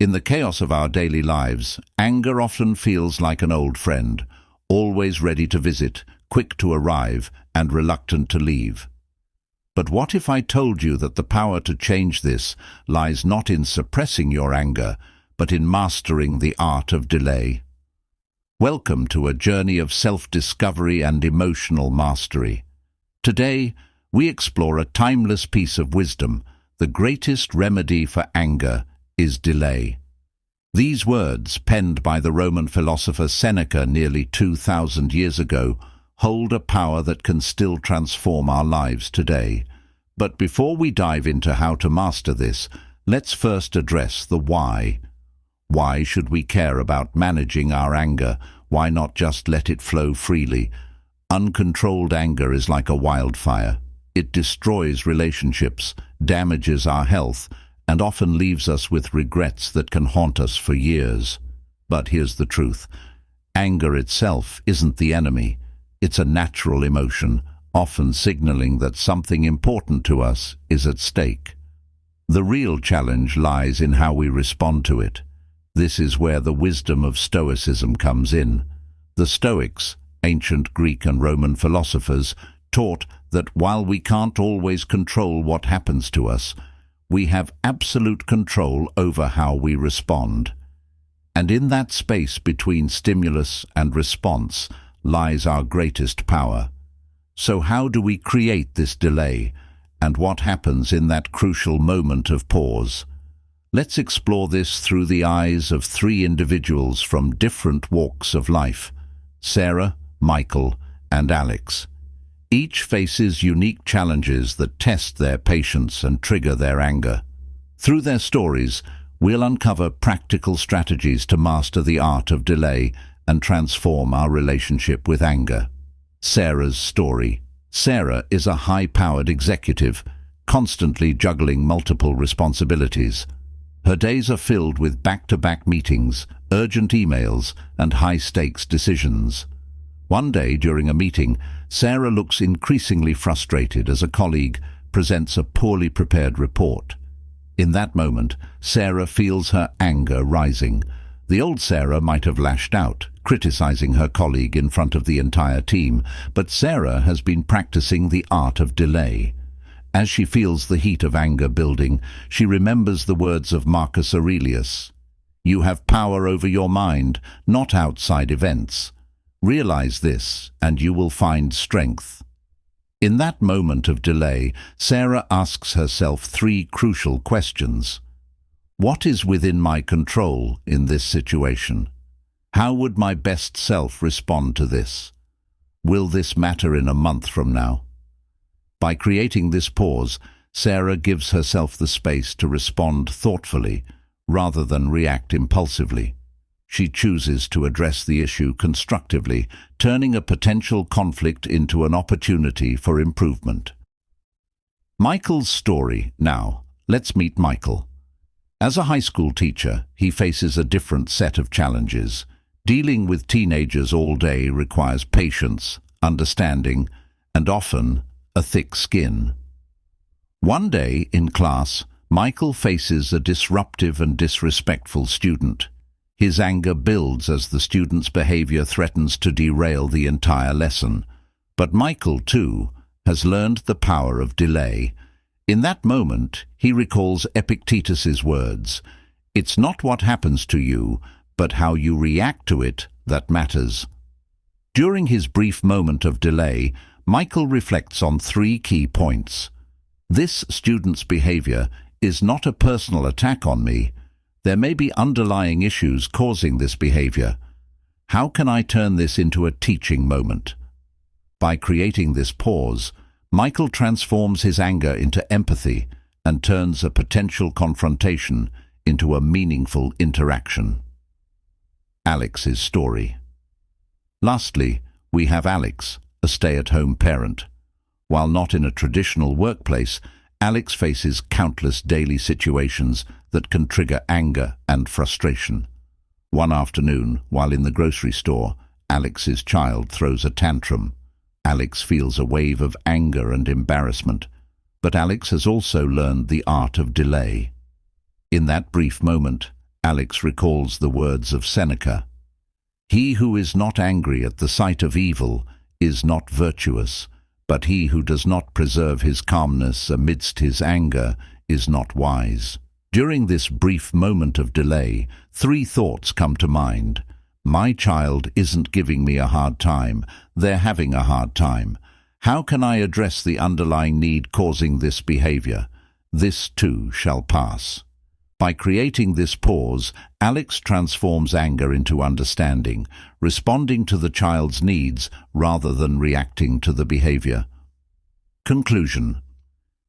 In the chaos of our daily lives, anger often feels like an old friend, always ready to visit, quick to arrive, and reluctant to leave. But what if I told you that the power to change this lies not in suppressing your anger, but in mastering the art of delay? Welcome to a journey of self-discovery and emotional mastery. Today, we explore a timeless piece of wisdom. The greatest remedy for anger is delay. These words, penned by the Roman philosopher Seneca nearly 2,000 years ago, hold a power that can still transform our lives today. But before we dive into how to master this, let's first address the why. Why should we care about managing our anger? Why not just let it flow freely? Uncontrolled anger is like a wildfire. It destroys relationships, damages our health, and often leaves us with regrets that can haunt us for years. But here's the truth. Anger itself isn't the enemy. It's a natural emotion, often signaling that something important to us is at stake. The real challenge lies in how we respond to it. This is where the wisdom of Stoicism comes in. The Stoics, ancient Greek and Roman philosophers, taught that while we can't always control what happens to us, we have absolute control over how we respond. And in that space between stimulus and response lies our greatest power. So how do we create this delay, and what happens in that crucial moment of pause? Let's explore this through the eyes of three individuals from different walks of life: Sarah, Michael, and Alex. Each faces unique challenges that test their patience and trigger their anger. Through their stories, we'll uncover practical strategies to master the art of delay and transform our relationship with anger. Sarah's story. Sarah is a high-powered executive, constantly juggling multiple responsibilities. Her days are filled with back-to-back meetings, urgent emails, and high-stakes decisions. One day during a meeting, Sarah looks increasingly frustrated as a colleague presents a poorly prepared report. In that moment, Sarah feels her anger rising. The old Sarah might have lashed out, criticizing her colleague in front of the entire team, but Sarah has been practicing the art of delay. As she feels the heat of anger building, she remembers the words of Marcus Aurelius: "You have power over your mind, not outside events. Realize this, and you will find strength." In that moment of delay, Sarah asks herself three crucial questions. What is within my control in this situation? How would my best self respond to this? Will this matter in a month from now? By creating this pause, Sarah gives herself the space to respond thoughtfully rather than react impulsively. She chooses to address the issue constructively, turning a potential conflict into an opportunity for improvement. Michael's story. Now, let's meet Michael. As a high school teacher, he faces a different set of challenges. Dealing with teenagers all day requires patience, understanding, and often a thick skin. One day in class, Michael faces a disruptive and disrespectful student. His anger builds as the student's behavior threatens to derail the entire lesson. But Michael, too, has learned the power of delay. In that moment, he recalls Epictetus's words: "It's not what happens to you, but how you react to it that matters." During his brief moment of delay, Michael reflects on three key points. This student's behavior is not a personal attack on me. There may be underlying issues causing this behavior. How can I turn this into a teaching moment? By creating this pause, Michael transforms his anger into empathy and turns a potential confrontation into a meaningful interaction. Alex's story. Lastly, we have Alex, a stay-at-home parent. While not in a traditional workplace, Alex faces countless daily situations that can trigger anger and frustration. One afternoon, while in the grocery store, Alex's child throws a tantrum. Alex feels a wave of anger and embarrassment, but Alex has also learned the art of delay. In that brief moment, Alex recalls the words of Seneca. He who is not angry at the sight of evil is not virtuous, but he who does not preserve his calmness amidst his anger is not wise. During this brief moment of delay, 3 thoughts come to mind. My child isn't giving me a hard time, they're having a hard time. How can I address the underlying need causing this behavior? This too shall pass. By creating this pause, Alex transforms anger into understanding, responding to the child's needs rather than reacting to the behavior. Conclusion.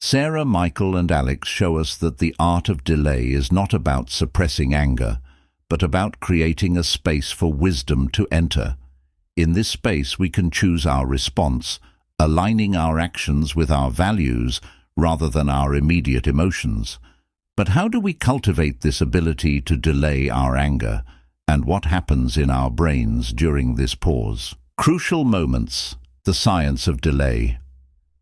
Sarah, Michael, and Alex show us that the art of delay is not about suppressing anger, but about creating a space for wisdom to enter. In this space we can choose our response, aligning our actions with our values rather than our immediate emotions. But how do we cultivate this ability to delay our anger, and what happens in our brains during this pause? Crucial moments, the science of delay.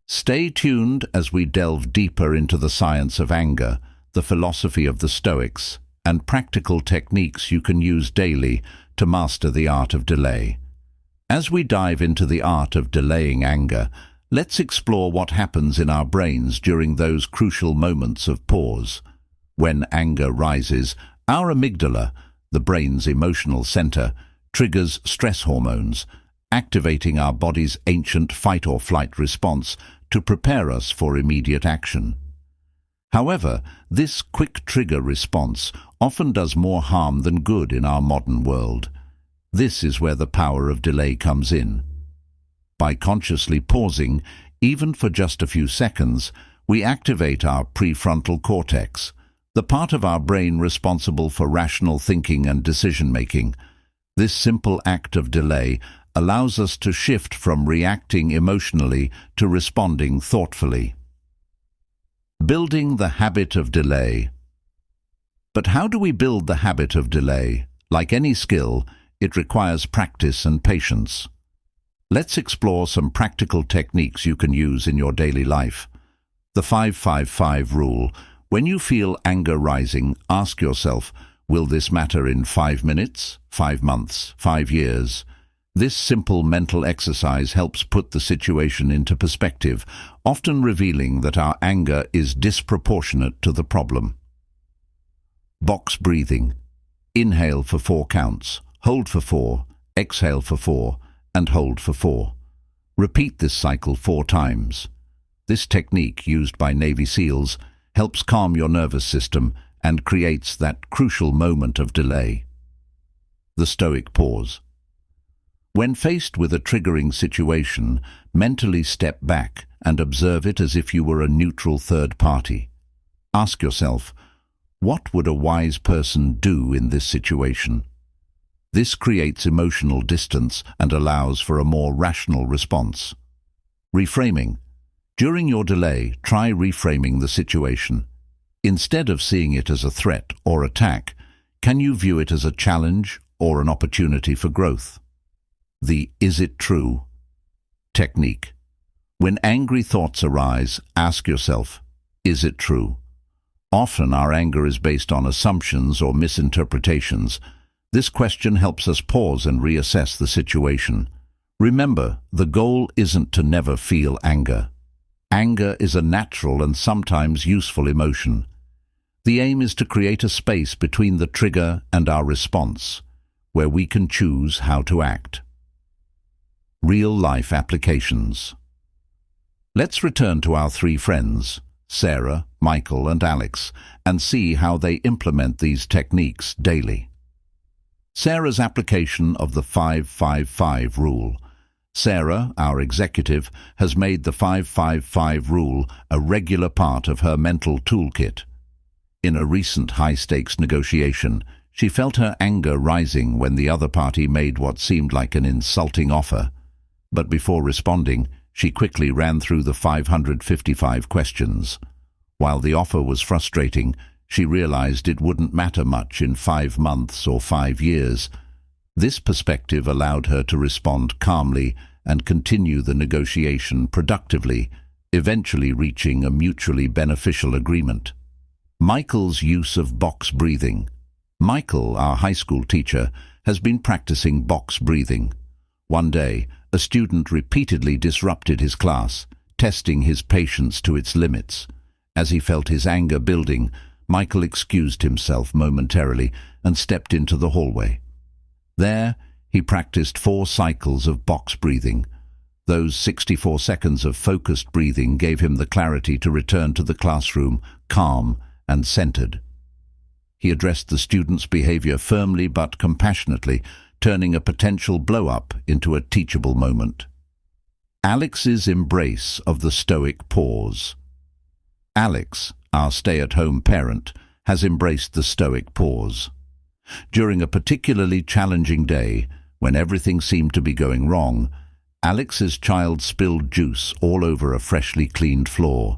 Stay tuned as we delve deeper into the science of anger, the philosophy of the Stoics, and practical techniques you can use daily to master the art of delay. As we dive into the art of delaying anger, let's explore what happens in our brains during those crucial moments of pause. When anger rises, our amygdala, the brain's emotional center, triggers stress hormones, activating our body's ancient fight-or-flight response to prepare us for immediate action. However, this quick trigger response often does more harm than good in our modern world. This is where the power of delay comes in. By consciously pausing, even for just a few seconds, we activate our prefrontal cortex, the part of our brain responsible for rational thinking and decision-making. This simple act of delay allows us to shift from reacting emotionally to responding thoughtfully. Building the habit of delay. But how do we build the habit of delay? Like any skill, it requires practice and patience. Let's explore some practical techniques you can use in your daily life. The 5-5-5 rule. When you feel anger rising, ask yourself, will this matter in 5 minutes, 5 months, 5 years? This simple mental exercise helps put the situation into perspective, often revealing that our anger is disproportionate to the problem. Box breathing. Inhale for 4 counts, hold for 4, exhale for 4, and hold for 4. Repeat this cycle 4 times. This technique, used by Navy SEALs, helps calm your nervous system and creates that crucial moment of delay. The Stoic pause. When faced with a triggering situation, mentally step back and observe it as if you were a neutral third party. Ask yourself, what would a wise person do in this situation? This creates emotional distance and allows for a more rational response. Reframing. During your delay, try reframing the situation. Instead of seeing it as a threat or attack, can you view it as a challenge or an opportunity for growth? The "is it true" technique. When angry thoughts arise, ask yourself, is it true? Often our anger is based on assumptions or misinterpretations. This question helps us pause and reassess the situation. Remember, the goal isn't to never feel anger. Anger is a natural and sometimes useful emotion. The aim is to create a space between the trigger and our response, where we can choose how to act. Real-life applications. Let's return to our 3 friends, Sarah, Michael, and Alex, and see how they implement these techniques daily. Sarah's application of the 5-5-5 rule. Sarah, our executive, has made the 5-5-5 rule a regular part of her mental toolkit. In a recent high-stakes negotiation, she felt her anger rising when the other party made what seemed like an insulting offer. But before responding, she quickly ran through the 555 questions. While the offer was frustrating, she realized it wouldn't matter much in 5 months or 5 years. This perspective allowed her to respond calmly and continue the negotiation productively, eventually reaching a mutually beneficial agreement. Michael's use of box breathing. Michael, our high school teacher, has been practicing box breathing. One day, a student repeatedly disrupted his class, testing his patience to its limits. As he felt his anger building, Michael excused himself momentarily and stepped into the hallway. There, he practiced 4 cycles of box breathing. Those 64 seconds of focused breathing gave him the clarity to return to the classroom, calm and centered. He addressed the student's behavior firmly but compassionately, turning a potential blow-up into a teachable moment. Alex's embrace of the Stoic pause. Alex, our stay-at-home parent, has embraced the Stoic pause. During a particularly challenging day, when everything seemed to be going wrong, Alex's child spilled juice all over a freshly cleaned floor.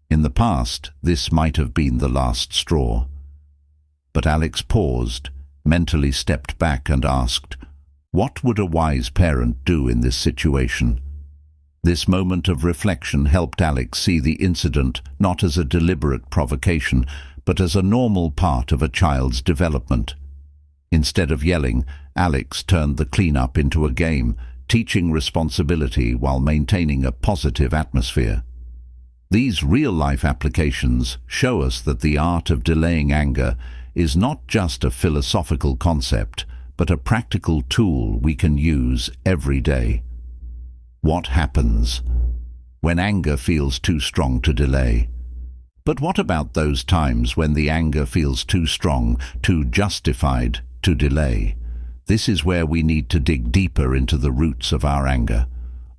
In the past, this might have been the last straw. But Alex paused, mentally stepped back and asked, "What would a wise parent do in this situation?" This moment of reflection helped Alex see the incident not as a deliberate provocation, but as a normal part of a child's development. Instead of yelling, Alex turned the cleanup into a game, teaching responsibility while maintaining a positive atmosphere. These real-life applications show us that the art of delaying anger is not just a philosophical concept, but a practical tool we can use every day. What happens when anger feels too strong to delay? But what about those times when the anger feels too strong, too justified to delay? This is where we need to dig deeper into the roots of our anger.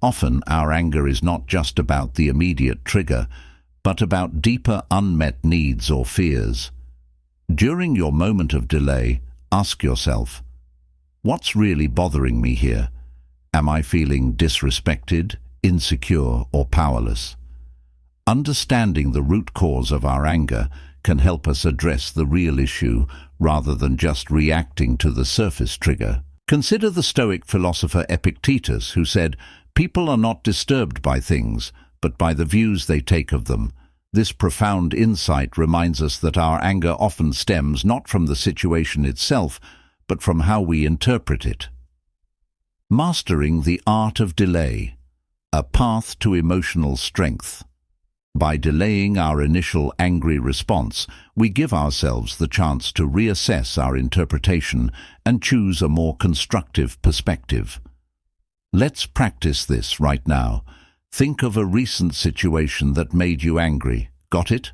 Often, our anger is not just about the immediate trigger, but about deeper unmet needs or fears. During your moment of delay, ask yourself, what's really bothering me here? Am I feeling disrespected, insecure, or powerless? Understanding the root cause of our anger can help us address the real issue rather than just reacting to the surface trigger. Consider the Stoic philosopher Epictetus, who said, "People are not disturbed by things, but by the views they take of them." This profound insight reminds us that our anger often stems not from the situation itself, but from how we interpret it. Mastering the art of delay, a path to emotional strength. By delaying our initial angry response, we give ourselves the chance to reassess our interpretation and choose a more constructive perspective. Let's practice this right now. Think of a recent situation that made you angry. Got it?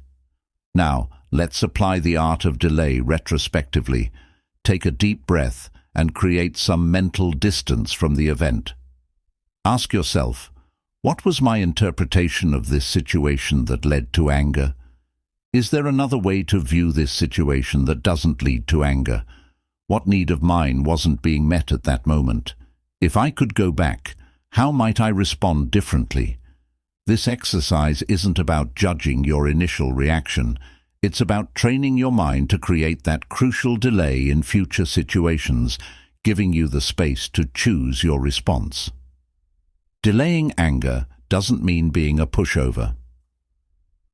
Now, let's apply the art of delay retrospectively. Take a deep breath and create some mental distance from the event. Ask yourself, what was my interpretation of this situation that led to anger? Is there another way to view this situation that doesn't lead to anger? What need of mine wasn't being met at that moment? If I could go back, how might I respond differently? This exercise isn't about judging your initial reaction. It's about training your mind to create that crucial delay in future situations, giving you the space to choose your response. Delaying anger doesn't mean being a pushover.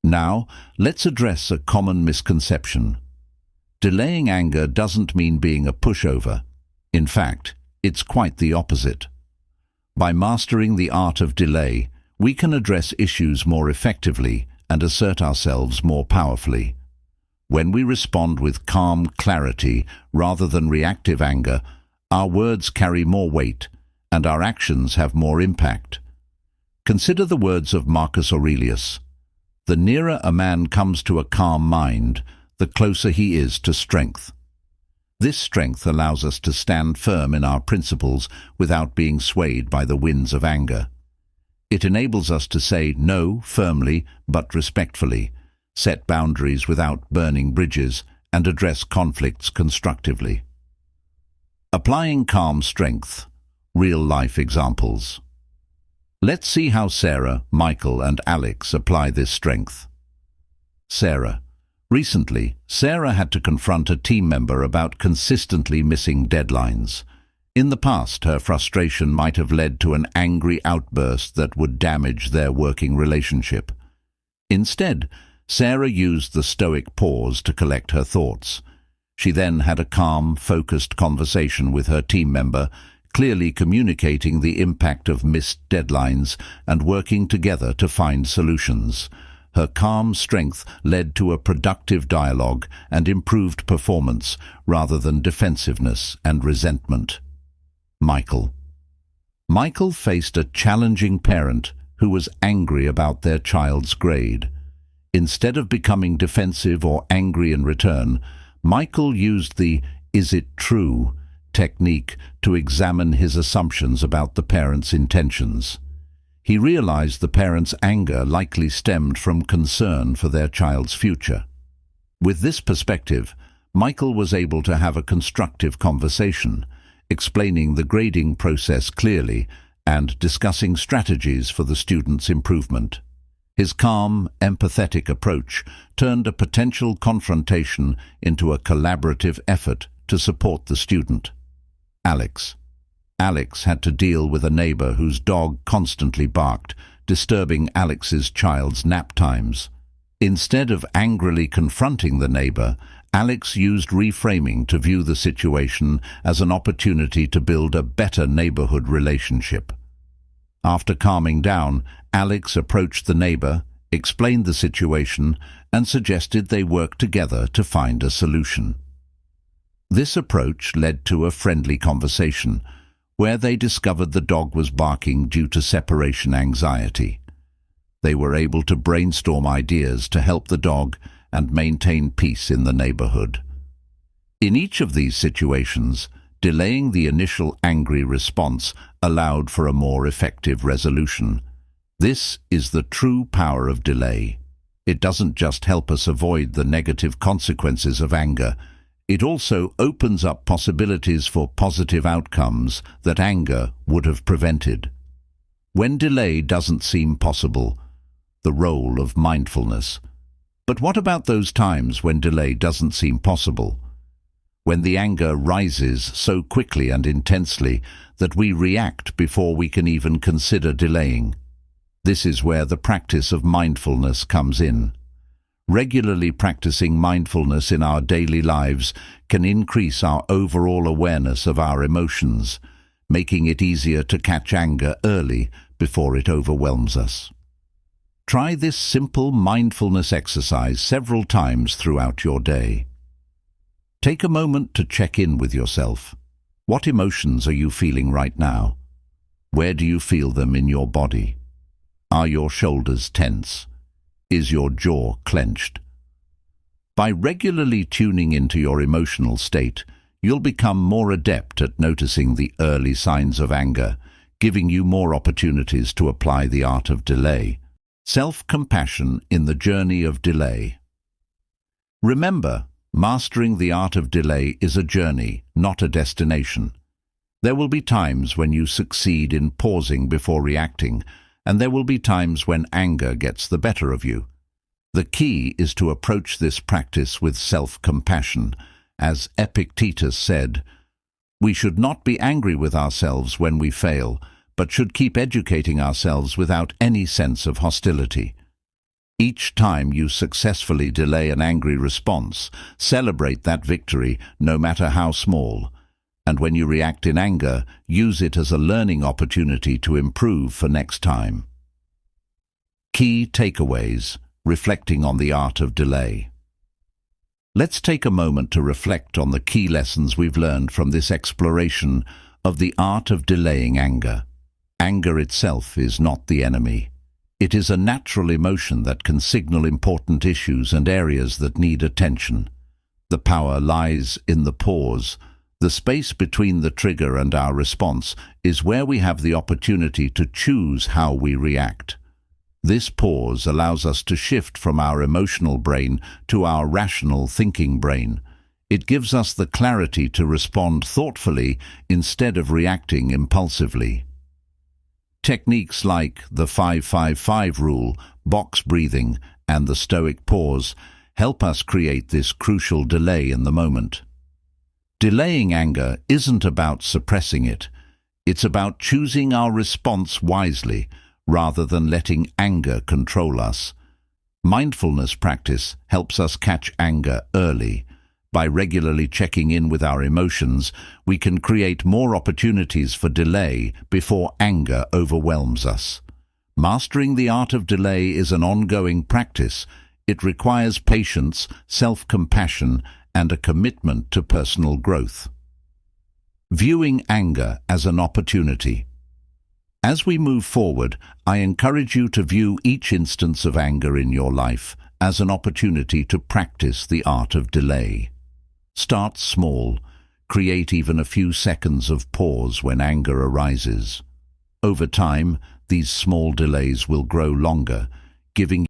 Now, let's address a common misconception. Delaying anger doesn't mean being a pushover. In fact, it's quite the opposite. By mastering the art of delay, we can address issues more effectively and assert ourselves more powerfully. When we respond with calm clarity rather than reactive anger, our words carry more weight and our actions have more impact. Consider the words of Marcus Aurelius. The nearer a man comes to a calm mind, the closer he is to strength. This strength allows us to stand firm in our principles without being swayed by the winds of anger. It enables us to say no firmly but respectfully, set boundaries without burning bridges, and address conflicts constructively. Applying calm strength. Real-life examples. Let's see how Sarah, Michael, and Alex apply this strength. Sarah. Recently, Sarah had to confront a team member about consistently missing deadlines. In the past, her frustration might have led to an angry outburst that would damage their working relationship. Instead, Sarah used the Stoic pause to collect her thoughts. She then had a calm, focused conversation with her team member, clearly communicating the impact of missed deadlines and working together to find solutions. Her calm strength led to a productive dialogue and improved performance rather than defensiveness and resentment. Michael faced a challenging parent who was angry about their child's grade. Instead of becoming defensive or angry in return, Michael used the "is it true" technique to examine his assumptions about the parent's intentions. He realized the parent's anger likely stemmed from concern for their child's future. With this perspective, Michael was able to have a constructive conversation, explaining the grading process clearly and discussing strategies for the student's improvement. His calm, empathetic approach turned a potential confrontation into a collaborative effort to support the student. Alex had to deal with a neighbor whose dog constantly barked, disturbing Alex's child's nap times. Instead of angrily confronting the neighbor, Alex used reframing to view the situation as an opportunity to build a better neighborhood relationship. After calming down, Alex approached the neighbor, explained the situation, and suggested they work together to find a solution. This approach led to a friendly conversation, where they discovered the dog was barking due to separation anxiety. They were able to brainstorm ideas to help the dog and maintain peace in the neighborhood. In each of these situations, delaying the initial angry response allowed for a more effective resolution. This is the true power of delay. It doesn't just help us avoid the negative consequences of anger, it also opens up possibilities for positive outcomes that anger would have prevented. When delay doesn't seem possible, the role of mindfulness. But what about those times when delay doesn't seem possible? When the anger rises so quickly and intensely that we react before we can even consider delaying. This is where the practice of mindfulness comes in. Regularly practicing mindfulness in our daily lives can increase our overall awareness of our emotions, making it easier to catch anger early before it overwhelms us. Try this simple mindfulness exercise several times throughout your day. Take a moment to check in with yourself. What emotions are you feeling right now? Where do you feel them in your body? Are your shoulders tense? Is your jaw clenched? By regularly tuning into your emotional state, you'll become more adept at noticing the early signs of anger, giving you more opportunities to apply the art of delay. Self-compassion in the journey of delay. Remember, mastering the art of delay is a journey, not a destination. There will be times when you succeed in pausing before reacting, and there will be times when anger gets the better of you. The key is to approach this practice with self-compassion. As Epictetus said, "We should not be angry with ourselves when we fail, but should keep educating ourselves without any sense of hostility." Each time you successfully delay an angry response, celebrate that victory, no matter how small. And when you react in anger, use it as a learning opportunity to improve for next time. Key takeaways, reflecting on the art of delay. Let's take a moment to reflect on the key lessons we've learned from this exploration of the art of delaying anger. Anger itself is not the enemy. It is a natural emotion that can signal important issues and areas that need attention. The power lies in the pause. The space between the trigger and our response is where we have the opportunity to choose how we react. This pause allows us to shift from our emotional brain to our rational thinking brain. It gives us the clarity to respond thoughtfully instead of reacting impulsively. Techniques like the 5-5-5 rule, box breathing, and the Stoic pause help us create this crucial delay in the moment. Delaying anger isn't about suppressing it. It's about choosing our response wisely, rather than letting anger control us. Mindfulness practice helps us catch anger early, By regularly checking in with our emotions, we can create more opportunities for delay before anger overwhelms us. Mastering the art of delay is an ongoing practice. It requires patience, self-compassion, and a commitment to personal growth. Viewing anger as an opportunity. As we move forward, I encourage you to view each instance of anger in your life as an opportunity to practice the art of delay. Start small. Create even a few seconds of pause when anger arises. Over time, these small delays will grow longer, giving